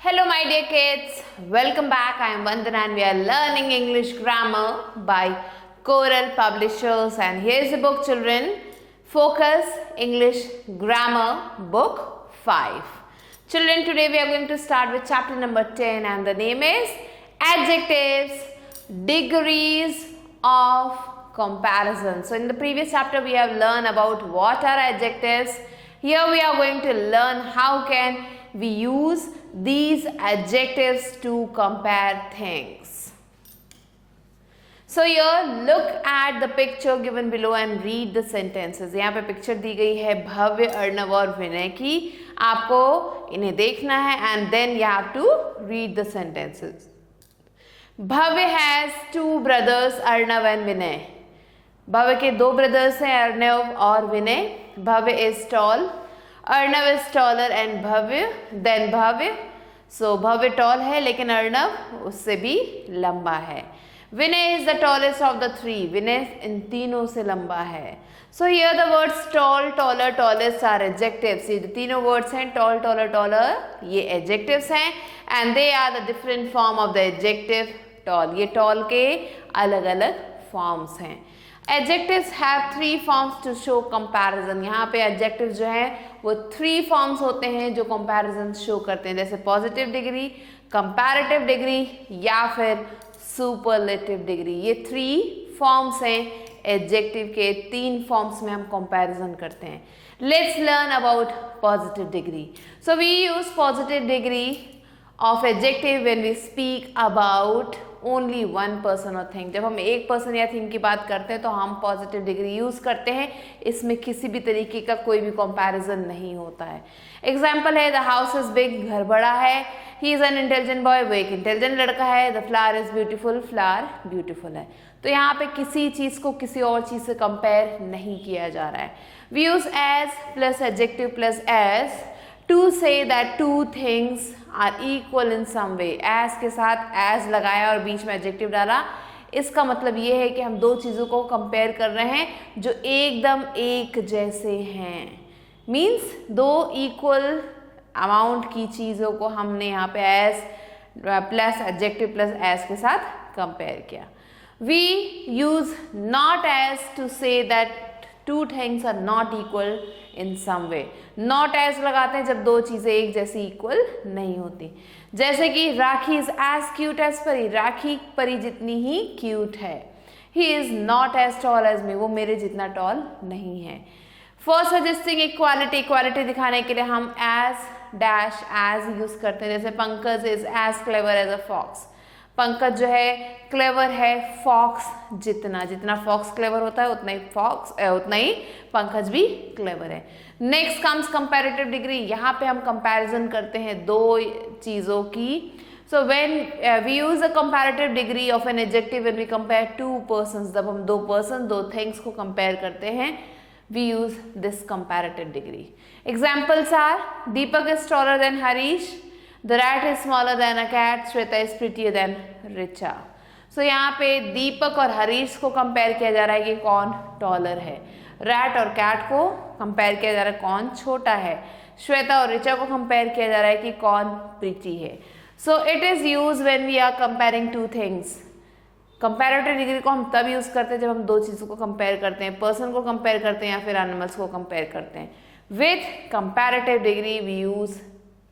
Hello my dear kids, welcome back. I am Vandana and we are learning English grammar by Coral Publishers, and here is the book children, Focus English Grammar Book 5. Children, today we are going to start with chapter number 10 and the name is Adjectives, Degrees of Comparison. So in the previous chapter we have learned about what are adjectives. Here we are going to learn how can we use these adjectives to compare things. So here look at the picture given below and read the sentences. यहाँ पे picture दी गई है भव्य, अर्णव और विनय की. आपको इन्हें देखना है and then you have to read the sentences. Bhavya has two brothers, Arnav and विनय. भव्य के दो ब्रदर्स हैं, अर्णव और विनय. भव्य is tall, Arnav is taller and Bhavya then Bhavya. So Bhavya tall है लेकिन अर्णव उससे भी लंबा है. विनय is the tallest of the three. विनय इन तीनों से लंबा है. So here the words tall, taller, tallest are adjectives. ये जो तीनों words हैं tall, taller, taller ये adjectives हैं and they are the different form of the adjective tall. ये tall के अलग अलग forms हैं. Adjectives have three forms to show comparison. यहाँ पे adjectives जो हैं वो three forms होते हैं जो comparison show करते हैं, जैसे positive degree, comparative degree या फिर superlative degree. ये three forms हैं adjective के. तीन forms में हम comparison करते हैं. Let's learn about positive degree. So we use positive degree of adjective when we speak about only one person or thing. जब हम एक person या thing की बात करते हैं तो हम positive degree use करते हैं. इसमें किसी भी तरीके का कोई भी comparison नहीं होता है. Example है the house is big, घर बड़ा है. He is an intelligent boy, वो एक intelligent लड़का है. The flower is beautiful, flower beautiful है. तो यहाँ पे किसी चीज़ को किसी और चीज़ से compare नहीं किया जा रहा है. We use as plus adjective plus as to say that two things are equal in some way. as के साथ as लगाया और बीच में adjective डाला. इसका मतलब ये है कि हम दो चीज़ों को compare कर रहे हैं जो एकदम एक जैसे हैं. Means दो equal amount की चीज़ों को हमने यहाँ पे as plus adjective plus as के साथ compare किया. We use not as to say that two things are not equal in some way. Not as लगाते हैं जब दो चीज़ें एक जैसी equal नहीं होती. जैसे कि राखी is as cute as परी. राखी परी जितनी ही cute है. He is not as tall as me. वो मेरे जितना tall नहीं है. For suggesting equality, equality दिखाने के लिए हम as dash as use करते हैं. जैसे Pankaj is as clever as a fox. Pankaj जो है क्लेवर है फॉक्स जितना. जितना फॉक्स क्लेवर होता है उतना ही पंकज भी क्लेवर है. Next comes comparative degree. यहाँ पे हम कंपैरिजन करते हैं दो चीज़ों की. So when we use a comparative degree of an adjective when we compare two persons. जब हम दो पर्सन दो थिंग्स को कंपेयर करते हैं we use this comparative degree. Examples are Deepak is taller than Harish. The rat is smaller than a cat. Shweta is prettier than Richa. So यहाँ पे दीपक और हरीश को कंपेयर किया जा रहा है कि कौन टॉलर है. रैट और कैट को कंपेयर किया जा रहा है कौन छोटा है. श्वेता और रिचा को कंपेयर किया जा रहा है कि कौन प्रीति है. So it is use when we are comparing two things. Comparative degree को हम तब यूज़ करते हैं जब हम दो चीज़ों को कंपेयर करते हैं. पर्सन को कंपेयर करते हैं या फिर एनिमल्स को कंपेयर करते हैं. With comparative degree we use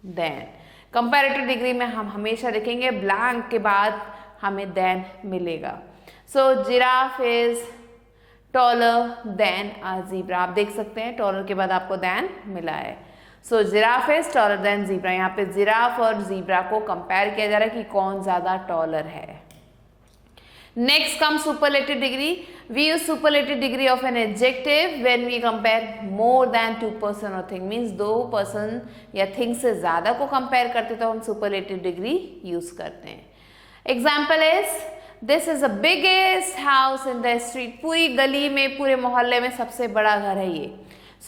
then. Comparative degree में हम हमेशा लिखेंगे ब्लैंक के बाद हमें देन मिलेगा. So giraffe is taller than a zebra. आप देख सकते हैं टॉलर के बाद आपको देन मिला है. So giraffe is taller than zebra. यहाँ पे जिराफ और ज़ीब्रा को कंपेयर किया जा रहा है कि कौन ज़्यादा टॉलर है. Next comes superlative degree. We use superlative degree of an adjective when we compare more than two person or thing. Means दो person या thing से ज़्यादा को compare करते तो हम superlative degree use करते हैं. Example is this is the biggest house in the street. पूरी गली में पूरे मोहल्ले में सबसे बड़ा घर है ये.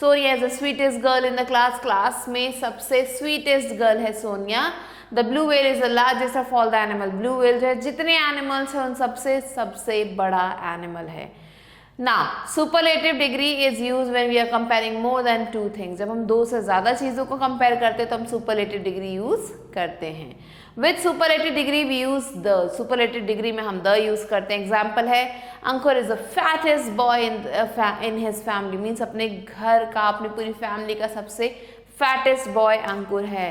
Sonia is the sweetest girl in the class. Class में सबसे sweetest girl है Sonia. The blue whale is the largest of all the animal. Blue whale जो है जितने animals हैं उन सबसे बड़ा animal है. Now, superlative degree is used when we are comparing more than two things. जब हम दो से ज़्यादा चीज़ों को कंपेयर करते हैं तो हम superlative degree यूज़ करते हैं. With superlative degree we use the. Superlative degree में हम the यूज़ करते हैं. Example है Ankur is the fattest boy in his family. Means अपने घर का, अपनी पूरी family का सबसे fattest boy अंकुर है.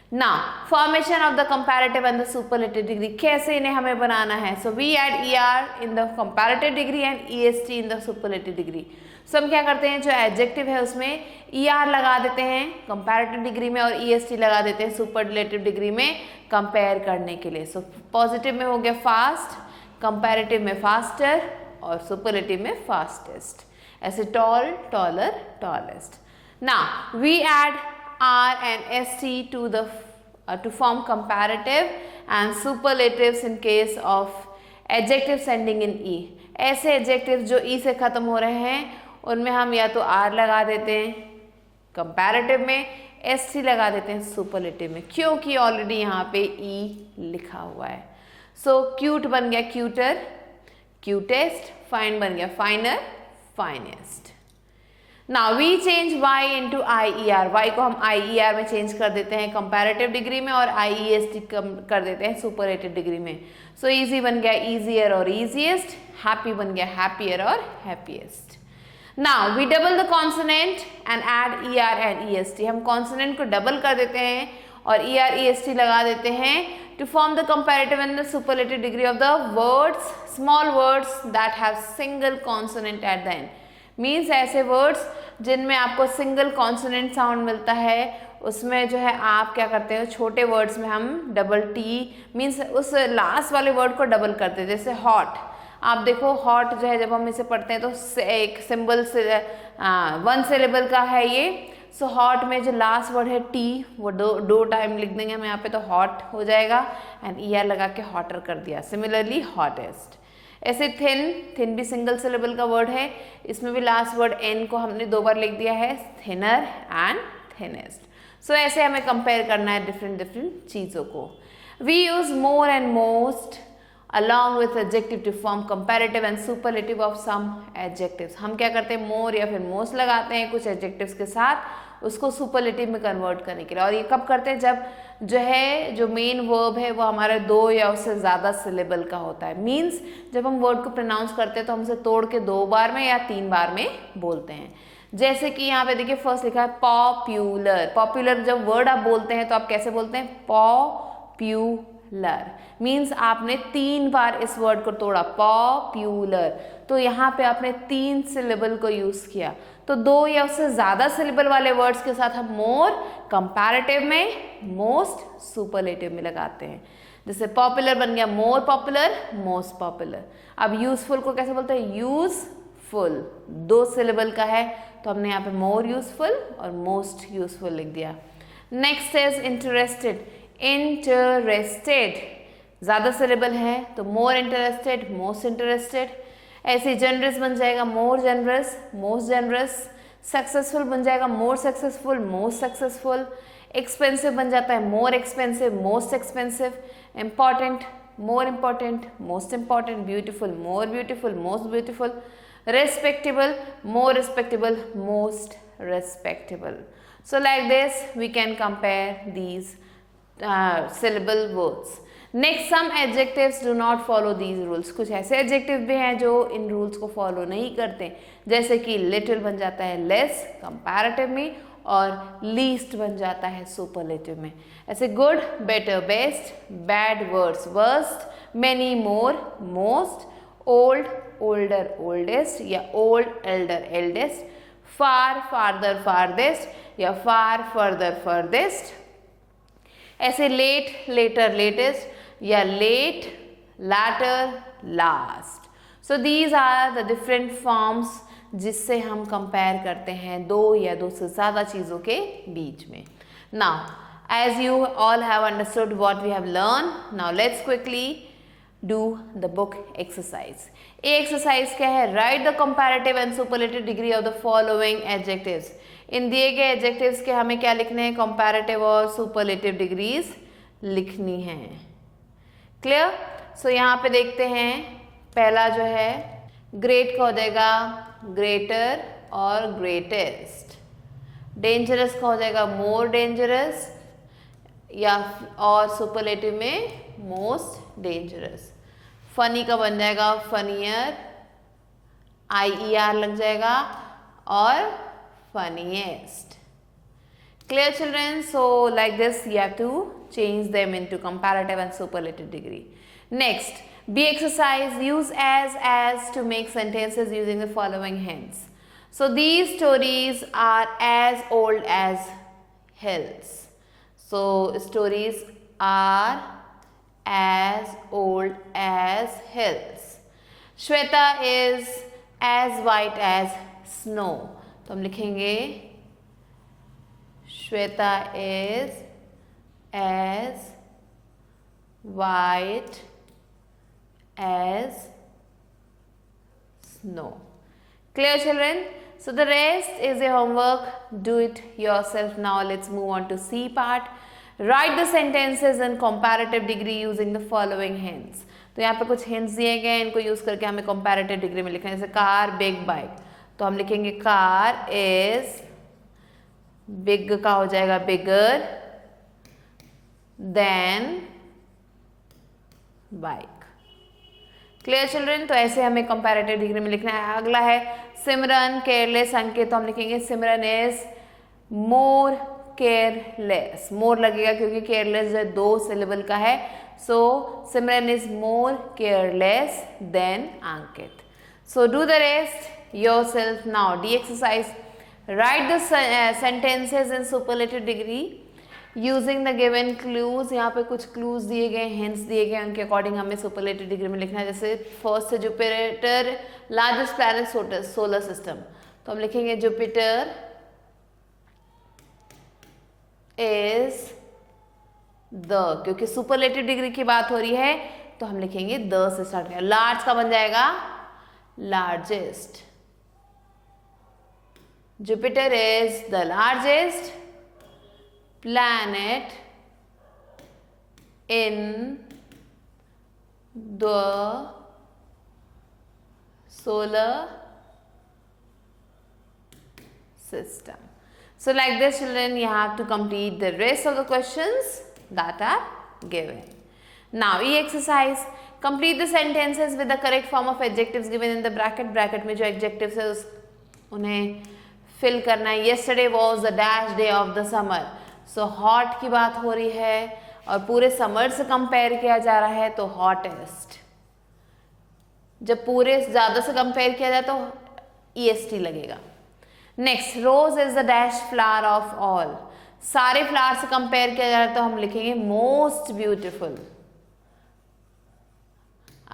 Now, formation of the comparative and the superlative degree. कैसे इन्हें हमें बनाना है? So we add er in the comparative degree and est in the superlative degree. So हम क्या करते हैं, जो adjective है उसमें er लगा देते हैं comparative degree में और est लगा देते हैं superlative degree में compare करने के लिए. So positive में हो गया fast, comparative में faster और superlative में fastest. ऐसे tall, taller, tallest. Now we add R and ST to form comparative and superlatives in case of adjectives ending in E. ऐसे adjectives जो E से ख़त्म हो रहे हैं उनमें हम या तो R लगा देते हैं comparative में, ST लगा देते हैं superlative में, क्योंकि ऑलरेडी यहाँ पे E लिखा हुआ है. So cute बन गया cuter, cutest, fine बन गया finer, finest. Now we change y into IER. y को हम IER में चेंज कर देते हैं comparative degree में और IEST कर देते हैं superlative degree में. So easy बन गया easier और easiest, happy बन गया happier और happiest. Now we double the consonant and add ER and EST. हम consonant को double कर देते हैं और ER EST लगा देते हैं to form the comparative and the superlative degree of the words, small words that have single consonant at the end. Means ऐसे वर्ड्स जिनमें आपको सिंगल कॉन्सोनेंट साउंड मिलता है उसमें जो है आप क्या करते हो, छोटे वर्ड्स में हम डबल टी मीन्स उस लास्ट वाले वर्ड को डबल करते हैं. जैसे हॉट, आप देखो हॉट जो है जब हम इसे पढ़ते हैं तो एक सिंबल से 1 सिलेबल का है ये. सो हॉट में जो लास्ट वर्ड है टी वो दो टाइम लिख देंगे हम यहाँ पे तो हॉट हो जाएगा एंड ईयर लगा के हॉटर कर दिया. Similarly hottest. ऐसे थिन भी सिंगल सिलेबल का वर्ड है, इसमें भी लास्ट वर्ड एन को हमने 2 बार लिख दिया है थिनर एंड थिनेस्ट. सो ऐसे हमें कंपेयर करना है डिफरेंट चीज़ों को. We use more and most along with adjective to form comparative and superlative of some adjectives. हम क्या करते हैं, मोर या फिर मोस्ट लगाते हैं कुछ एडजेक्टिव्स के साथ उसको सुपरलेटिव में कन्वर्ट करने के लिए. और ये कब करते हैं, जब जो है जो मेन वर्ब है वो हमारे 2 या उससे ज़्यादा सिलेबल का होता है. मीन्स जब हम वर्ड को प्रोनाउंस करते हैं तो हम उसे तोड़ के 2 बार में या 3 बार में बोलते हैं. जैसे कि यहाँ पे देखिए फर्स्ट लिखा है पॉपुलर. पॉपुलर जब वर्ड आप बोलते हैं तो आप कैसे बोलते हैं, पॉपुलर. मीन्स आपने 3 बार इस वर्ड को तोड़ा, पॉपुलर. तो यहाँ पे आपने 3 सिलेबल को यूज किया. तो 2 या उससे ज्यादा सिलेबल वाले वर्ड्स के साथ हम मोर कंपैरेटिव में, मोस्ट सुपरलेटिव में लगाते हैं. जैसे पॉपुलर बन गया मोर पॉपुलर, मोस्ट पॉपुलर. अब यूजफुल को कैसे बोलते हैं, यूजफुल. 2 सिलेबल का है तो हमने यहाँ पे मोर यूजफुल और मोस्ट यूजफुल लिख दिया. Next is interested. इंटरेस्टेड ज्यादा सिलेबल है तो मोर इंटरेस्टेड, मोस्ट इंटरेस्टेड. ऐसे जनरस बन जाएगा मोर जनरस, मोस्ट जनरस. सक्सेसफुल बन जाएगा more successful, most successful. Expensive बन जाता है more expensive, most expensive. Important more important, most important. Beautiful more beautiful, most beautiful. Respectable more respectable, most respectable. So like this we can compare these syllable words. Next, some adjectives do not follow these rules. कुछ ऐसे adjective भी हैं जो इन rules को follow नहीं करते. जैसे कि little बन जाता है less comparative में और least बन जाता है superlative में. ऐसे good, better, best, bad, worse, worst, many, more, most, old, older, oldest या old, elder, eldest, far, farther, farthest या far, further, furthest. ऐसे late, later, latest या late, latter, last. So these are the different forms जिससे हम compare करते हैं 2 या 2 से ज़्यादा चीज़ों के बीच में. Now, as you all have understood what we have learned, now let's quickly do the book exercise. ये exercise क्या है? Write the comparative and superlative degree of the following adjectives. इन दिए गए एडजेक्टिव्स के हमें क्या लिखने हैं, कंपैरेटिव और सुपरलेटिव डिग्रीज लिखनी है. क्लियर? सो यहाँ पे देखते हैं पहला जो है ग्रेट का हो जाएगा ग्रेटर और ग्रेटेस्ट, डेंजरस का हो जाएगा मोर डेंजरस या और सुपरलेटिव में मोस्ट डेंजरस। फनी का बन जाएगा फनियर, IER लग जाएगा, और funniest. Clear children? So like this you have to change them into comparative and superlative degree. Next, B exercise, use as to make sentences using the following hints. So these stories are as old as hills. So stories are as old as hills. Shweta is as white as snow. तो हम लिखेंगे Shweta is as white as snow. Clear children? So the rest is your homework. Do it yourself now. Let's move on to C part. Write the sentences in comparative degree using the following hints. तो यहाँ पे कुछ hints दिए गए हैं, इनको use करके हमें comparative degree में लिखना है। जैसे कार, बिग, बाइक, तो हम लिखेंगे कार is, बिग का हो जाएगा bigger than bike. Clear children? तो ऐसे हमें कंपैरेटिव डिग्री में लिखना है। अगला है सिमरन केयरलेस अंकित, तो हम लिखेंगे सिमरन इज मोर केयरलेस, मोर लगेगा क्योंकि केयरलेस जो 2 सिलेबल का है, so Simran is more careless than Ankit. So do the rest yourself now. D exercise, write the sentences in superlative degree using the given clues. यहाँ पे कुछ clues दिए गए, hints दिए गए, उनके अकॉर्डिंग हमें superlative degree में लिखना है। जैसे फर्स्ट है Jupiter, largest planet solar system, तो हम लिखेंगे जुपिटर इज द, क्योंकि सुपरलेटिव डिग्री की बात हो रही है तो हम लिखेंगे द से स्टार्ट करेंगे। लार्ज का बन जाएगा largest, Jupiter is the largest planet in the solar system. So like this children, you have to complete the rest of the questions that are given. Now E exercise, complete the sentences with the correct form of adjectives given in the bracket. Bracket में जो adjectives है उन्हें fill करना है। Yesterday was the dash day of the summer, so hot की बात हो रही है और पूरे समर से कंपेयर किया जा रहा है तो हॉटेस्ट। जब पूरे ज़्यादा से कंपेयर किया जाए तो EST लगेगा। Next, rose is the dash flower of all, सारे फ्लावर से कंपेयर किया जा रहा है तो हम लिखेंगे मोस्ट ब्यूटिफुल।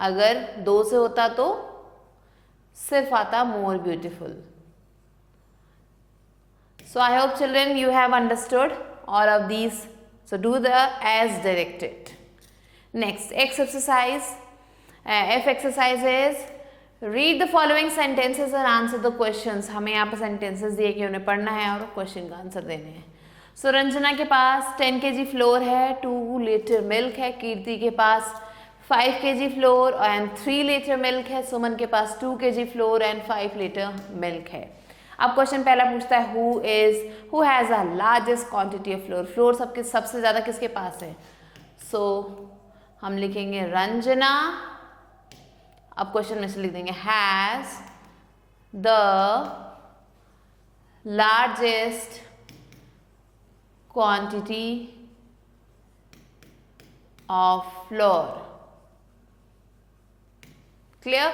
अगर 2 से होता तो सिर्फ आता more beautiful. So I hope children you have understood all of these. So do the as directed. Next, X exercise. F exercise is read the following sentences and answer the questions. हमें यहाँ पर sentences दिए कि उन्हें पढ़ना है और question का आंसर देने हैं। So रंजना के पास 10 kg फ्लोर है, 2 लीटर मिल्क है। कीर्ति के पास 5 kg floor and 3 litre milk है। सुमन के पास 2 kg floor and 5 litre milk है। अब क्वेश्चन पहला पूछता है who has a largest quantity of floor, floor सबसे ज्यादा किसके पास है? सो हम लिखेंगे रंजना। अब क्वेश्चन में से लिख देंगे has the largest quantity of floor. Clear?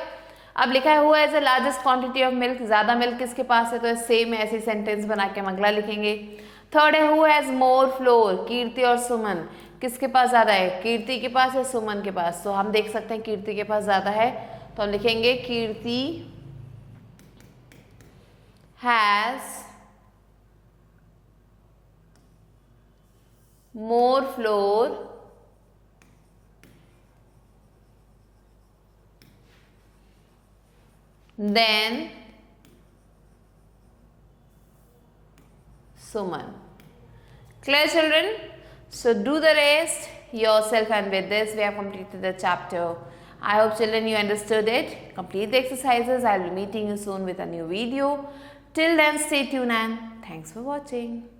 अब लिखा है who has the largest quantity of milk, ज्यादा मिल्क किसके पास है, तो सेम ऐसी सेंटेंस बना के हम अगला लिखेंगे। थर्ड है हु हैज मोर फ्लोर, कीर्ति और सुमन, किसके पास ज्यादा है, कीर्ति के पास या सुमन के पास? तो हम देख सकते हैं कीर्ति के पास ज्यादा है तो हम लिखेंगे Kirti has more flour then Suman. Clear children? So do the rest yourself, and with this we have completed the chapter I hope children you understood it. Complete the exercises. I'll be meeting you soon with a new video. Till then, stay tuned and thanks for watching.